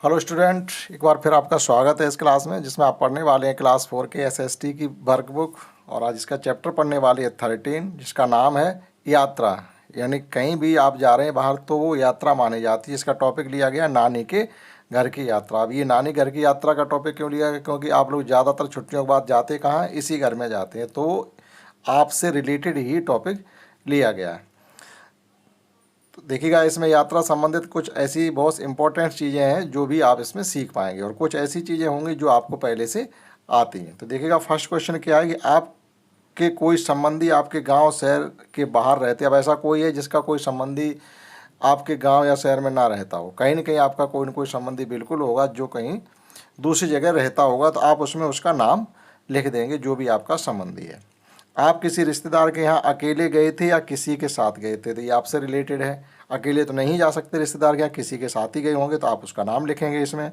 Hello student, एक बार फिर आपका स्वागत है इस क्लास में जिसमें आप पढ़ने वाले हैं क्लास 4 के एसएसटी की वर्कबुक। और आज इसका चैप्टर पढ़ने वाले हैं 13, जिसका नाम है यात्रा। यानी कहीं भी आप जा रहे हैं बाहर तो वो यात्रा मानी जाती है। इसका टॉपिक लिया गया नानी के घर की यात्रा। अब ये नानी घर की यात्रा का टॉपिक क्यों लिया गया? क्योंकि आप लोग ज़्यादातर छुट्टियों के बाद जाते कहाँ हैं? इसी घर में जाते हैं, तो आपसे रिलेटेड ही टॉपिक लिया गया है। देखिएगा, इसमें यात्रा संबंधित कुछ ऐसी बहुत इंपॉर्टेंट चीज़ें हैं जो भी आप इसमें सीख पाएंगे, और कुछ ऐसी चीज़ें होंगी जो आपको पहले से आती हैं। तो देखिएगा, फर्स्ट क्वेश्चन क्या है कि आपके कोई संबंधी आपके गांव शहर के बाहर रहते हैं। अब ऐसा कोई है जिसका कोई संबंधी आपके गांव या शहर में ना रहता हो? कहीं ना कहीं आपका कोई ना कोई संबंधी बिल्कुल होगा जो कहीं दूसरी जगह रहता होगा, तो आप उसमें उसका नाम लिख देंगे जो भी आपका संबंधी है। आप किसी रिश्तेदार के यहाँ अकेले गए थे या किसी के साथ गए थे, तो ये आपसे रिलेटेड है। अकेले तो नहीं जा सकते रिश्तेदार के यहाँ, किसी के साथ ही गए होंगे, तो आप उसका नाम लिखेंगे इसमें।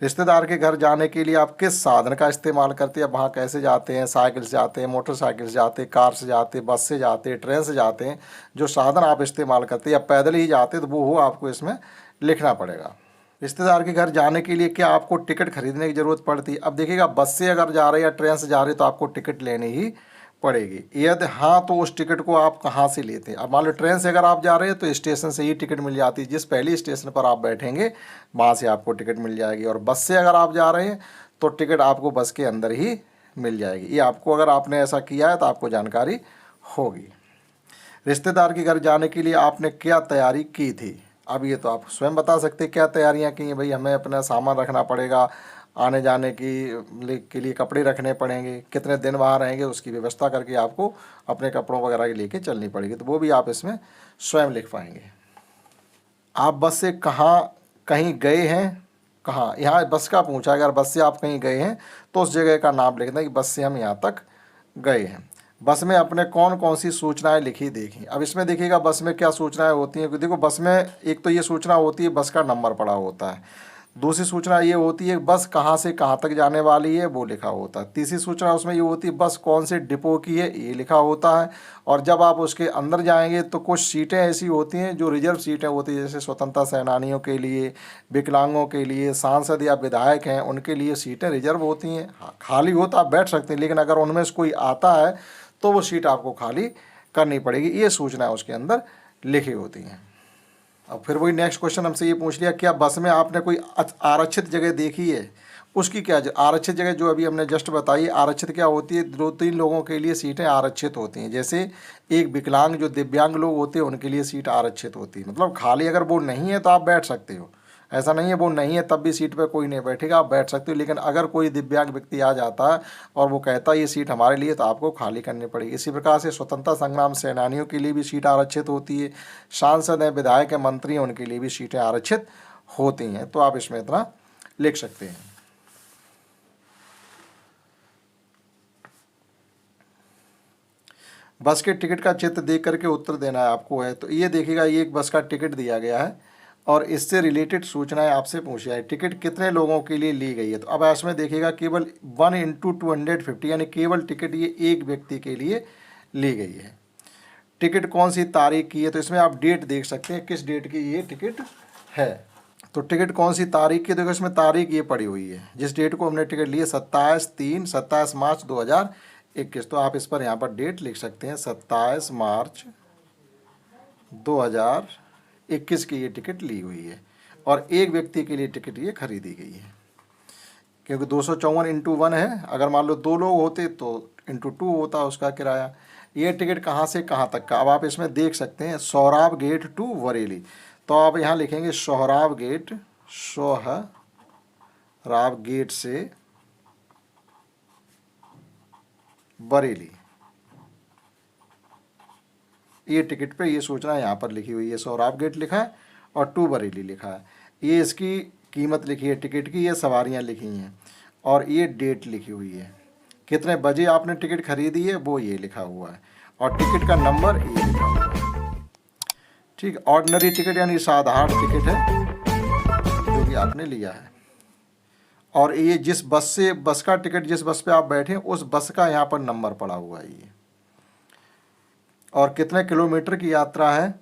रिश्तेदार के घर जाने के लिए आप किस साधन का इस्तेमाल करते हैं? वहाँ कैसे जाते हैं? साइकिल से जाते हैं, मोटरसाइकिल से जाते हैं, कार से जाते हैं, बस से जाते हैं, ट्रेन से जाते हैं? जो साधन आप इस्तेमाल करते हैं, या पैदल ही जाते हैं, तो वो आपको इसमें लिखना पड़ेगा। रिश्तेदार के घर जाने के लिए क्या आपको टिकट खरीदने की ज़रूरत पड़ती है? अब देखिएगा, बस से अगर जा रहे हैं या ट्रेन से जा रहे हैं तो आपको टिकट लेनी ही पड़ेगी। यदि हाँ, तो उस टिकट को आप कहाँ से लेते हैं? अब मान लो ट्रेन से अगर आप जा रहे हैं तो स्टेशन से ही टिकट मिल जाती है। जिस पहली स्टेशन पर आप बैठेंगे वहाँ से आपको टिकट मिल जाएगी। और बस से अगर आप जा रहे हैं तो टिकट आपको बस के अंदर ही मिल जाएगी। ये आपको, अगर आपने ऐसा किया है तो आपको जानकारी होगी। रिश्तेदार के घर जाने के लिए आपने क्या तैयारी की थी? अब ये तो आप स्वयं बता सकते हैं क्या तैयारियां की हैं। भाई, हमें अपना सामान रखना पड़ेगा, आने जाने के लिए कपड़े रखने पड़ेंगे, कितने दिन वहाँ रहेंगे उसकी व्यवस्था करके आपको अपने कपड़ों वगैरह लेके चलनी पड़ेगी, तो वो भी आप इसमें स्वयं लिख पाएंगे। आप बस से कहाँ कहीं गए हैं? कहाँ, यहाँ बस का पूछा। अगर बस से आप कहीं गए हैं तो उस जगह का नाम लिख दें कि बस से हम यहाँ तक गए हैं। बस में अपने कौन कौन सी सूचनाएं लिखी देखी? अब इसमें देखिएगा बस में क्या सूचनाएं होती हैं। देखो, बस में एक तो ये सूचना होती है बस का नंबर पड़ा होता है। दूसरी सूचना ये होती है बस कहाँ से कहाँ तक जाने वाली है, वो लिखा होता है। तीसरी सूचना उसमें ये होती है बस कौन से डिपो की है, ये लिखा होता है। और जब आप उसके अंदर जाएंगे तो कुछ सीटें ऐसी होती हैं जो रिजर्व सीटें होती हैं, जैसे स्वतंत्रता सेनानियों के लिए, विकलांगों के लिए, सांसद या विधायक हैं उनके लिए सीटें रिजर्व होती हैं। खाली हो तो आप बैठ सकते हैं, लेकिन अगर उनमें से कोई आता है तो वो सीट आपको खाली करनी पड़ेगी। ये सूचना उसके अंदर लिखी होती हैं। अब फिर वही नेक्स्ट क्वेश्चन हमसे ये पूछ लिया, क्या बस में आपने कोई आरक्षित जगह देखी है? उसकी क्या आरक्षित जगह जो अभी हमने जस्ट बताई, आरक्षित क्या होती है? 2-3 लोगों के लिए सीटें आरक्षित होती हैं। जैसे एक विकलांग, जो दिव्यांग लोग होते हैं उनके लिए सीट आरक्षित होती है। मतलब खाली अगर वो नहीं है तो आप बैठ सकते हो, ऐसा नहीं है वो नहीं है तब भी सीट पर कोई नहीं बैठेगा, आप बैठ सकते हो। लेकिन अगर कोई दिव्यांग व्यक्ति आ जाता है और वो कहता है ये सीट हमारे लिए, तो आपको खाली करनी पड़ेगी। इसी प्रकार से स्वतंत्रता संग्राम सेनानियों के लिए भी सीट आरक्षित होती है। सांसद हैं, विधायक हैं, मंत्री हैं, उनके लिए भी सीटें आरक्षित होती हैं। तो आप इसमें इतना लिख सकते हैं। बस के टिकट का चित्र देख करके उत्तर देना है आपको है। तो ये देखिएगा, ये एक बस का टिकट दिया गया है और इससे रिलेटेड सूचनाएं आपसे पूछी है। टिकट कितने लोगों के लिए ली गई है? तो अब इसमें देखिएगा केवल 1/250, यानी केवल टिकट ये एक व्यक्ति के लिए ली गई है। टिकट कौन सी तारीख की है? तो इसमें आप डेट देख सकते हैं किस डेट की ये टिकट है। तो टिकट कौन सी तारीख की? देखो, इसमें तारीख ये पड़ी हुई है जिस डेट को हमने टिकट लिए, 27 मार्च 2021। तो आप इस पर यहाँ पर डेट लिख सकते हैं, 27 मार्च 2021 की ये टिकट ली हुई है। और एक व्यक्ति के लिए टिकट ये खरीदी गई है, क्योंकि 254 × 1 है। अगर मान लो 2 लोग होते तो ×2 होता उसका किराया। ये टिकट कहाँ से कहाँ तक का? अब आप इसमें देख सकते हैं, सोहराब गेट टू बरेली। तो आप यहाँ लिखेंगे सोहराब गेट से बरेली। ये टिकट पे ये सूचना यहाँ पर लिखी हुई है, सोहराब गेट लिखा है और टू बरेली लिखा है। ये इसकी कीमत लिखी है टिकट की, ये सवारियाँ लिखी हैं और ये डेट लिखी हुई है। कितने बजे आपने टिकट खरीदी है वो ये लिखा हुआ है, और टिकट का नंबर ये लिखा हुआ है। ठीक, ऑर्डिनरी टिकट यानी साधारण टिकट है जो कि आपने लिया है। और ये जिस बस का टिकट, जिस बस पे आप बैठे उस बस का यहाँ पर नंबर पड़ा हुआ है ये। और कितने किलोमीटर की यात्रा है?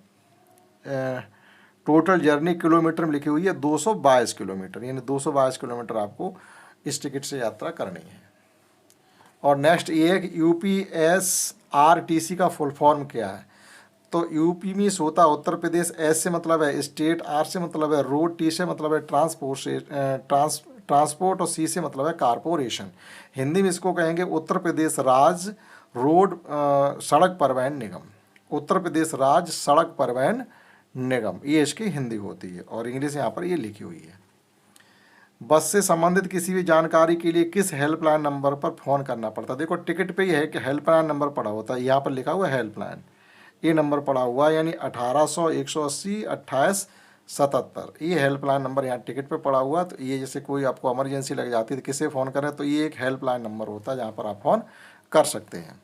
टोटल जर्नी किलोमीटर में लिखी हुई है 222 किलोमीटर, यानी 222 किलोमीटर आपको इस टिकट से यात्रा करनी है। और नेक्स्ट ये है कि UPSRTC का फुल फॉर्म क्या है। तो यूपी में होता है उत्तर प्रदेश, एस से मतलब है स्टेट, आर से मतलब है रोड, टी से मतलब है ट्रांसपोर्ट और सी से मतलब है कारपोरेशन। हिंदी में इसको कहेंगे उत्तर प्रदेश राज्य रोड सड़क परिवहन निगम। उत्तर प्रदेश राज्य सड़क परिवहन निगम, ये इसकी हिंदी होती है। और इंग्लिश यहाँ पर ये लिखी हुई है। बस से संबंधित किसी भी जानकारी के लिए किस हेल्पलाइन नंबर पर फ़ोन करना पड़ता है। देखो टिकट पे ही है कि हेल्पलाइन नंबर पड़ा होता है, यहाँ पर लिखा हुआ है हेल्पलाइन, ये नंबर पड़ा हुआ है, यानी 1800 180 28 77, ये हेल्पलाइन नंबर यहाँ टिकट पे पड़ा हुआ है। तो ये जैसे कोई आपको इमरजेंसी लग जाती है तो किसे फ़ोन करें, तो ये एक हेल्पलाइन नंबर होता है जहाँ पर आप फ़ोन कर सकते हैं।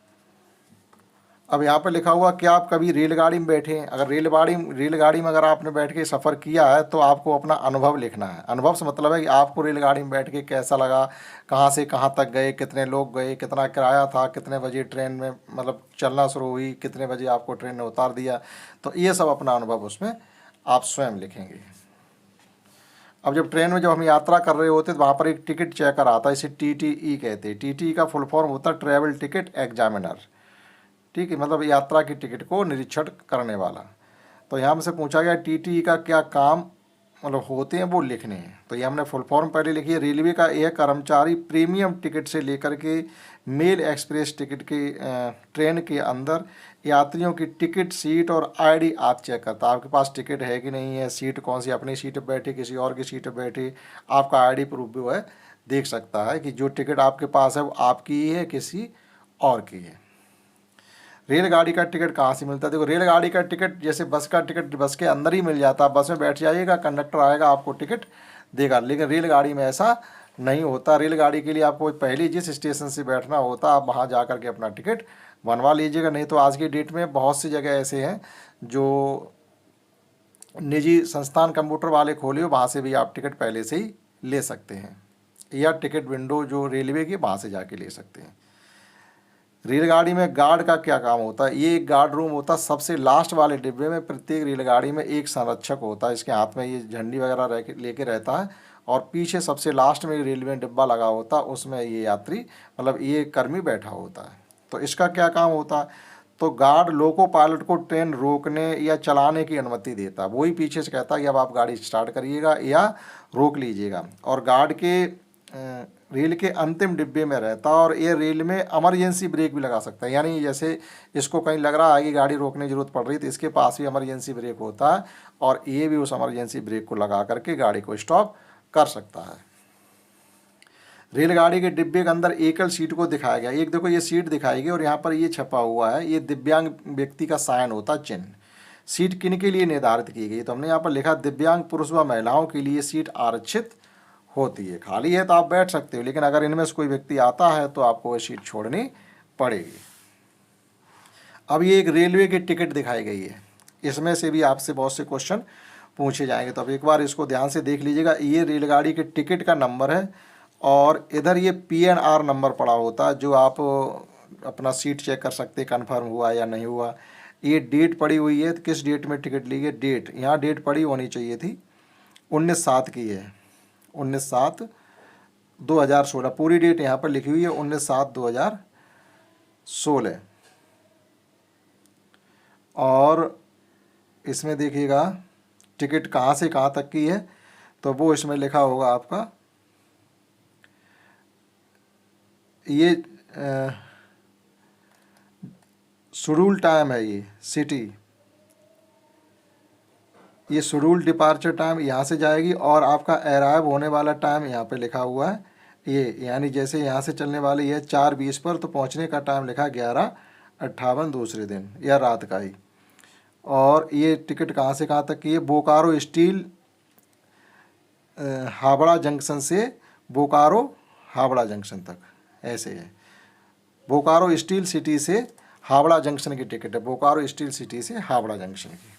अब यहाँ पर लिखा हुआ कि आप कभी रेलगाड़ी में बैठे हैं। अगर रेलगाड़ी में अगर आपने बैठ के सफ़र किया है तो आपको अपना अनुभव लिखना है। अनुभव से मतलब है कि आपको रेलगाड़ी में बैठ के कैसा लगा, कहाँ से कहाँ तक गए, कितने लोग गए, कितना किराया था, कितने बजे ट्रेन में मतलब चलना शुरू हुई, कितने बजे आपको ट्रेन ने उतार दिया। तो ये सब अपना अनुभव उसमें आप स्वयं लिखेंगे। अब जब हम यात्रा कर रहे होते तो वहाँ पर एक टिकट चेकर आता है, इसे TTE कहते हैं। TTE का फुल फॉर्म होता है ट्रैवल टिकट एग्जामिनर, ठीक है, मतलब यात्रा की टिकट को निरीक्षण करने वाला। तो यहाँ हमसे पूछा गया TTE का क्या काम मतलब होते हैं वो लिखने हैं। तो ये हमने फुल फॉर्म पहले लिखी है। रेलवे का एक कर्मचारी प्रीमियम टिकट से लेकर के मेल एक्सप्रेस टिकट के ट्रेन के अंदर यात्रियों की टिकट, सीट और ID आप चेक करता है। आपके पास टिकट है कि नहीं है, सीट कौन सी, अपनी सीट पर बैठे किसी और की सीट पर बैठे, आपका ID प्रूफ भी वो है देख सकता है कि जो टिकट आपके पास है वो आपकी ही है किसी और की है। रेलगाड़ी का टिकट कहाँ से मिलता है। देखो रेलगाड़ी का टिकट जैसे बस का टिकट बस के अंदर ही मिल जाता है, बस में बैठ जाइएगा, कंडक्टर आएगा आपको टिकट देगा। लेकिन रेलगाड़ी में ऐसा नहीं होता। रेलगाड़ी के लिए आपको पहले जिस स्टेशन से बैठना होता आप वहाँ जा कर के अपना टिकट बनवा लीजिएगा। नहीं तो आज की डेट में बहुत सी जगह ऐसे हैं जो निजी संस्थान कंप्यूटर वाले खोले हो, वहाँ से भी आप टिकट पहले से ही ले सकते हैं, या टिकट विंडो जो रेलवे की वहाँ से जाके ले सकते हैं। रेलगाड़ी में गार्ड का क्या काम होता है। ये एक गार्ड रूम होता है सबसे लास्ट वाले डिब्बे में। प्रत्येक रेलगाड़ी में एक संरक्षक होता है, इसके हाथ में ये झंडी वगैरह लेके रहता है, और पीछे सबसे लास्ट में रेलवे डिब्बा लगा होता है, उसमें ये यात्री मतलब ये कर्मी बैठा होता है। तो इसका क्या काम होता है, तो गार्ड लोको पायलट को ट्रेन रोकने या चलाने की अनुमति देता है। वही पीछे से कहता है कि अब आप गाड़ी स्टार्ट करिएगा या रोक लीजिएगा। और गार्ड के रेल के अंतिम डिब्बे में रहता है, और ये रेल में इमरजेंसी ब्रेक भी लगा सकता है। यानी जैसे इसको कहीं लग रहा है कि गाड़ी रोकने की जरूरत पड़ रही तो इसके पास भी इमरजेंसी ब्रेक होता है, और ये भी उस इमरजेंसी ब्रेक को लगा करके गाड़ी को स्टॉप कर सकता है। रेलगाड़ी के डिब्बे के अंदर एकल सीट को दिखाया गया। एक देखो ये सीट दिखाई गई और यहाँ पर ये छपा हुआ है, ये दिव्यांग व्यक्ति का साइन होता है, चिन्ह। सीट किन के लिए निर्धारित की गई, तो हमने यहाँ पर लिखा दिव्यांग पुरुष व महिलाओं के लिए सीट आरक्षित होती है। खाली है तो आप बैठ सकते हो, लेकिन अगर इनमें से कोई व्यक्ति आता है तो आपको वह सीट छोड़नी पड़ेगी। अब ये एक रेलवे की टिकट दिखाई गई है, इसमें से भी आपसे बहुत से क्वेश्चन पूछे जाएंगे। तो अब एक बार इसको ध्यान से देख लीजिएगा। ये रेलगाड़ी के टिकट का नंबर है, और इधर ये PNR नंबर पड़ा होता है, जो आप अपना सीट चेक कर सकते हैं कन्फर्म हुआ या नहीं हुआ। ये डेट पड़ी हुई है, किस डेट में टिकट ली है, डेट यहाँ डेट पड़ी होनी चाहिए थी, 19/7 की है, 19/7/2016। पूरी डेट यहाँ पर लिखी हुई है 19/7/2016। और इसमें देखिएगा टिकट कहाँ से कहाँ तक की है, तो वो इसमें लिखा होगा आपका। ये शेड्यूल टाइम है, ये सिटी, ये शेड्यूल डिपार्चर टाइम यहाँ से जाएगी, और आपका अराइव होने वाला टाइम यहाँ पे लिखा हुआ है ये, यानी जैसे यहाँ से चलने वाली है 4:20 पर, तो पहुँचने का टाइम लिखा 11:58 दूसरे दिन या रात का ही। और ये टिकट कहाँ से कहाँ तक की है, बोकारो स्टील हावड़ा जंक्शन से बोकारो हावड़ा जंक्शन तक, ऐसे है। बोकारो स्टील सिटी से हावड़ा जंक्शन की टिकट है, बोकारो स्टील सिटी से हावड़ा जंक्शन की।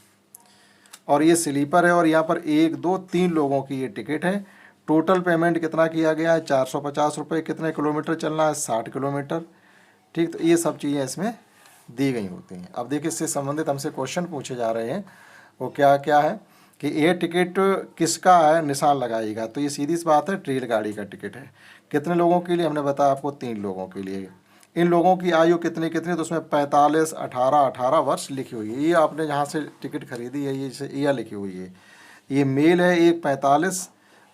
और ये स्लीपर है, और यहाँ पर 1 2 3 लोगों की ये टिकट है। टोटल पेमेंट कितना किया गया है, 450 रुपये। कितने किलोमीटर चलना है, 60 किलोमीटर। ठीक, तो ये सब चीज़ें इसमें दी गई होती हैं। अब देखिए इससे संबंधित हमसे क्वेश्चन पूछे जा रहे हैं, वो क्या क्या है। कि ये टिकट किसका है, निशान लगाइएगा। तो ये सीधी सी बात है, रेलगाड़ी का टिकट है। कितने लोगों के लिए, हमने बताया आपको 3 लोगों के लिए। इन लोगों की आयु कितनी कितनी, तो उसमें 45, 18, 18 वर्ष लिखी हुई है। ये आपने जहाँ से टिकट खरीदी है ये लिखी हुई है। ये मेल है, एक 45,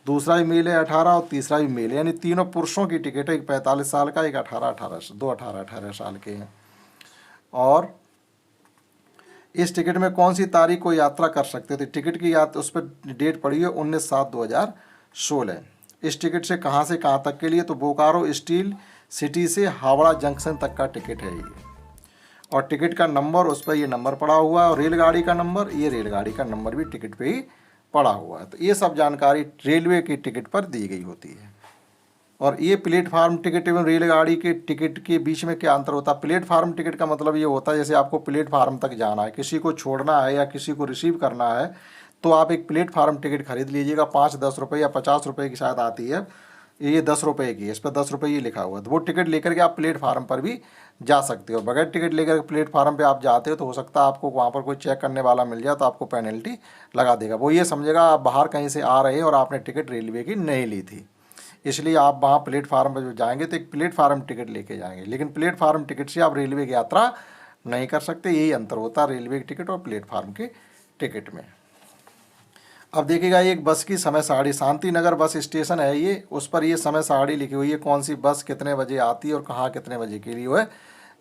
दूसरा भी मेल है 18 और तीसरा भी मेल है, यानी तीनों पुरुषों की टिकट है। एक 45 साल का, एक 18 18 साल के हैं। और इस टिकट में कौन सी तारीख को यात्रा कर सकते थे, टिकट की यात्रा उस पर डेट पड़ी है 19/7/2016। इस टिकट से कहाँ तक के लिए, तो बोकारो स्टील सिटी से हावड़ा जंक्शन तक का टिकट है ये। और टिकट का नंबर, उस पर ये नंबर पड़ा हुआ है। और रेलगाड़ी का नंबर, ये रेलगाड़ी का नंबर भी टिकट पे ही पड़ा हुआ है। तो ये सब जानकारी रेलवे की टिकट पर दी गई होती है। और ये प्लेटफार्म टिकट एवं रेलगाड़ी के टिकट के बीच में क्या अंतर होता है। प्लेटफार्म टिकट का मतलब ये होता है, जैसे आपको प्लेटफार्म तक जाना है, किसी को छोड़ना है या किसी को रिसीव करना है, तो आप एक प्लेटफार्म टिकट खरीद लीजिएगा। 5-10 रुपये या 50 रुपये की शायद आती है, ये 10 रुपये की है, इस पर 10 रुपये लिखा हुआ है। तो वो टिकट लेकर के आप प्लेटफार्म पर भी जा सकते हो। बगैर टिकट लेकर प्लेटफार्म पे आप जाते हो तो हो सकता है आपको वहाँ पर कोई चेक करने वाला मिल जाए, तो आपको पेनल्टी लगा देगा। वो ये समझेगा आप बाहर कहीं से आ रहे हैं और आपने टिकट रेलवे की नहीं ली थी, इसलिए आप वहाँ प्लेटफार्म पर जो जाएंगे तो एक प्लेटफार्म टिकट लेके जाएंगे। लेकिन प्लेटफार्म टिकट से आप रेलवे की यात्रा नहीं कर सकते। यही अंतर होता है रेलवे की टिकट और प्लेटफार्म के टिकट में। अब देखिएगा, एक बस की समय सारणी, शांति नगर बस स्टेशन है ये, उस पर ये समय सारणी लिखी हुई है, कौन सी बस कितने बजे आती है और कहाँ कितने बजे के लिए वह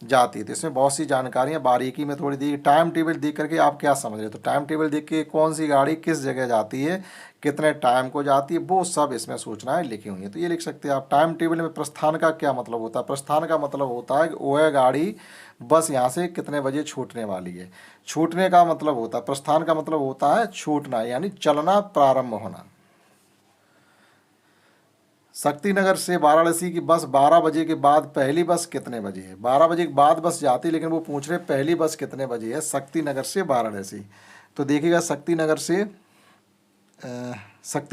जाती है। तो इसमें बहुत सी जानकारियाँ बारीकी में थोड़ी दी। टाइम टेबल देख करके आप क्या समझ रहे हो, तो टाइम टेबल देख के कौन सी गाड़ी किस जगह जाती है, कितने टाइम को जाती है, वो सब इसमें सूचनाएं लिखी हुई हैं। तो ये लिख सकते हैं आप। टाइम टेबल में प्रस्थान का क्या मतलब होता है, प्रस्थान का मतलब होता है कि वह गाड़ी बस यहाँ से कितने बजे छूटने वाली है। छूटने का मतलब होता है, प्रस्थान का मतलब होता है छूटना, यानी चलना प्रारंभ होना। शक्ति नगर से वाराणसी की बस 12 बजे के बाद पहली बस कितने बजे है। 12 बजे के बाद बस जाती है, लेकिन वो पूछ रहे पहली बस कितने बजे है शक्ति नगर से वाराणसी। तो देखिएगा, शक्ति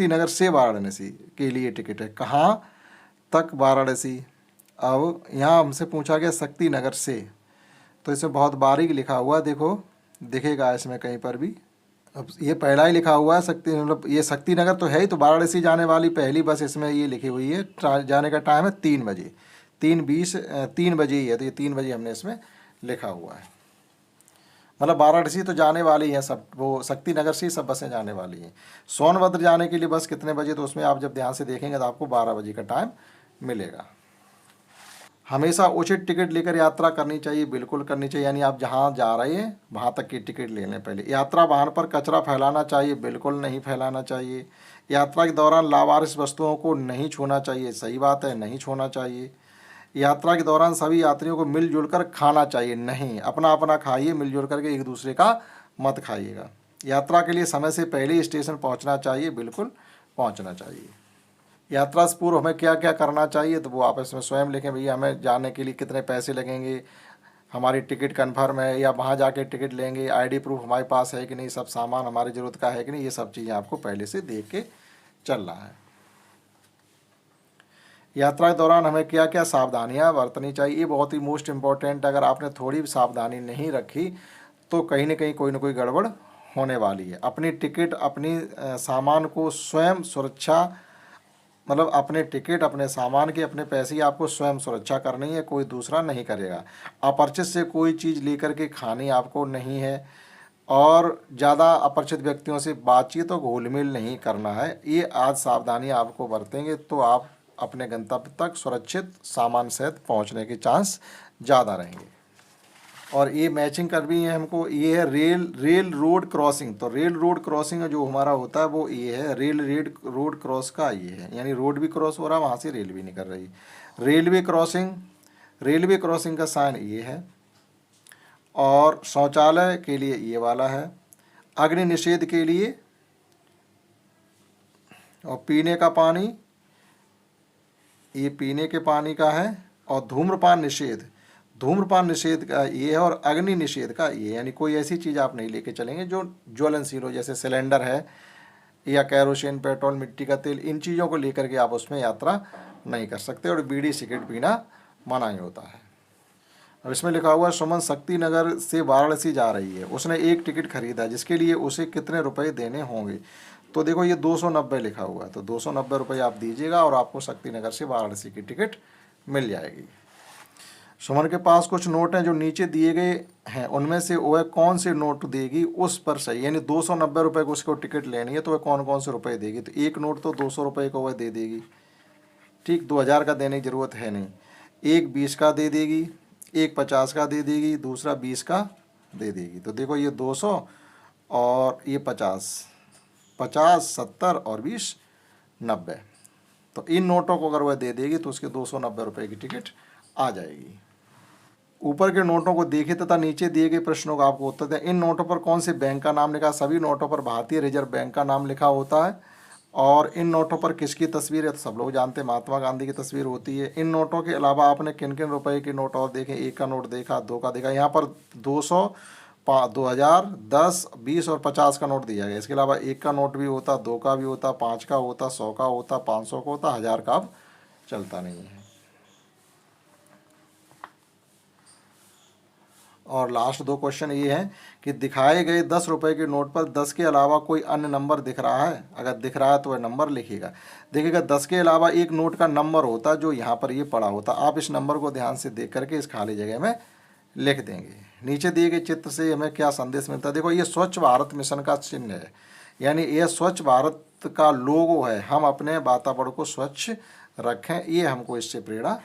नगर से वाराणसी के लिए टिकट है, कहाँ तक वाराणसी। अब यहाँ हमसे पूछा गया शक्ति नगर से, तो इसमें बहुत बारीक लिखा हुआ है, देखो दिखेगा इसमें कहीं पर भी। अब ये पहला ही लिखा हुआ है शक्ति, मतलब ये शक्ति नगर तो है ही, तो वाराणसी जाने वाली पहली बस इसमें ये लिखी हुई है। जाने का टाइम है 3 बजे, 3:20, 3 बजे ही है, तो ये 3 बजे हमने इसमें लिखा हुआ है। मतलब वाराणसी तो जाने वाली है सब, वो शक्ति नगर से ही सब बसें जाने वाली हैं। सोनभद्र जाने के लिए बस कितने बजे, तो उसमें आप जब ध्यान से देखेंगे तो आपको 12 बजे का टाइम मिलेगा। हमेशा उचित टिकट लेकर यात्रा करनी चाहिए, बिल्कुल करनी चाहिए। यानी आप जहाँ जा रहे हैं वहाँ तक की टिकट ले लें पहले। यात्रा वाहन पर कचरा फैलाना चाहिए, बिल्कुल नहीं फैलाना चाहिए। यात्रा के दौरान लावारिस वस्तुओं को नहीं छूना चाहिए, सही बात है, नहीं छूना चाहिए। यात्रा के दौरान सभी यात्रियों को मिलजुल कर खाना चाहिए, नहीं अपना अपना खाइए, मिलजुल करके एक दूसरे का मत खाइएगा। यात्रा के लिए समय से पहले ही स्टेशन पहुँचना चाहिए, बिल्कुल पहुँचना चाहिए। यात्रा से पूर्व हमें क्या क्या करना चाहिए, तो वो आप इसमें स्वयं लिखें। भैया हमें जाने के लिए कितने पैसे लगेंगे, हमारी टिकट कन्फर्म है या वहाँ जाके टिकट लेंगे, आईडी प्रूफ हमारे पास है कि नहीं, सब सामान हमारी ज़रूरत का है कि नहीं, ये सब चीज़ें आपको पहले से देख के चलना है। यात्रा के दौरान हमें क्या क्या सावधानियाँ बरतनी चाहिए, ये बहुत ही मोस्ट इम्पॉर्टेंट। अगर आपने थोड़ी भी सावधानी नहीं रखी तो कहीं ना कहीं कोई ना कोई गड़बड़ होने वाली है। अपनी टिकट, अपनी सामान को स्वयं सुरक्षा, मतलब अपने टिकट, अपने सामान की, अपने पैसे की आपको स्वयं सुरक्षा करनी है, कोई दूसरा नहीं करेगा। अपरिचित से कोई चीज़ लेकर के खानी आपको नहीं है, और ज़्यादा अपरिचित व्यक्तियों से बातचीत और घुलमिल नहीं करना है। ये आज सावधानी आपको बरतेंगे तो आप अपने गंतव्य तक सुरक्षित सामान सहित पहुंचने के चांस ज़्यादा रहेंगे। और ये मैचिंग कर भी है हमको, ये है रेल रोड क्रॉसिंग। तो रेल रोड क्रॉसिंग जो हमारा होता है वो ये है, रेल रोड क्रॉस का ये है, यानी रोड भी क्रॉस हो रहा है, वहाँ से रेल भी नहीं कर रही। रेलवे क्रॉसिंग का साइन ये है। और शौचालय के लिए ये वाला है। अग्नि निषेध के लिए और पीने का पानी, ये पीने के पानी का है। और धूम्रपान निषेध का ये है। और अग्नि निषेध का ये, यानी कोई ऐसी चीज़ आप नहीं लेके चलेंगे जो ज्वलनशील हो, जैसे सिलेंडर है या कैरोसिन, पेट्रोल, मिट्टी का तेल, इन चीज़ों को लेकर के आप उसमें यात्रा नहीं कर सकते। और बीड़ी सिगरेट पीना मना ही होता है। अब इसमें लिखा हुआ है सुमन शक्ति नगर से वाराणसी जा रही है, उसने एक टिकट खरीदा जिसके लिए उसे कितने रुपए देने होंगे। तो देखो ये 290 लिखा हुआ है, तो 290 रुपये आप दीजिएगा और आपको शक्ति नगर से वाराणसी की टिकट मिल जाएगी। सुमन के पास कुछ नोट हैं जो नीचे दिए गए हैं, उनमें से वह कौन से नोट देगी उस पर सही, यानी 290 रुपये को उसको टिकट लेनी है तो वह कौन कौन से रुपए देगी। तो एक नोट तो 200 रुपये को वह दे देगी, ठीक, 2000 का देने की ज़रूरत है नहीं। एक 20 का दे देगी, एक 50 का दे देगी, दूसरा 20 का दे देगी। तो देखो ये 200 और ये 50, 50, 70 और 20, 90। तो इन नोटों को अगर वह दे देगी तो उसके 290 रुपये की टिकट आ जाएगी। ऊपर के नोटों को देखें तथा नीचे दिए गए प्रश्नों का आपको उत्तर दें। इन नोटों पर कौन से बैंक का नाम लिखा, सभी नोटों पर भारतीय रिजर्व बैंक का नाम लिखा होता है। और इन नोटों पर किसकी तस्वीर है, तो सब लोग जानते हैं महात्मा गांधी की तस्वीर होती है। इन नोटों के अलावा आपने किन किन रुपए के नोट और देखे, एक का नोट देखा, दो का देखा, यहाँ पर 200, 2000, 10, 20 और 50 का नोट दिया गया। इसके अलावा एक का नोट भी होता, दो का भी होता, 5 का होता, 100 का होता, 500 का होता, 1000 का अब चलता नहीं है। और लास्ट दो क्वेश्चन ये हैं कि दिखाए गए 10 रुपये के नोट पर 10 के अलावा कोई अन्य नंबर दिख रहा है, अगर दिख रहा है तो वह नंबर लिखिएगा। देखिएगा 10 के अलावा एक नोट का नंबर होता जो यहाँ पर ये पड़ा होता, आप इस नंबर को ध्यान से देख करके इस खाली जगह में लिख देंगे। नीचे दिए गए चित्र से हमें क्या संदेश मिलता है, देखो ये स्वच्छ भारत मिशन का चिन्ह है, यानी ये स्वच्छ भारत का लोगो है। हम अपने वातावरण को स्वच्छ रखें, ये हमको इससे प्रेरणा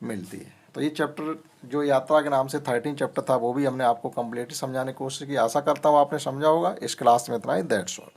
मिलती है। तो ये चैप्टर जो यात्रा के नाम से 13 चैप्टर था वो भी हमने आपको कम्प्लीटली समझाने की कोशिश की। आशा करता हूँ आपने समझा होगा। इस क्लास में इतना ही, दैट्स ऑल।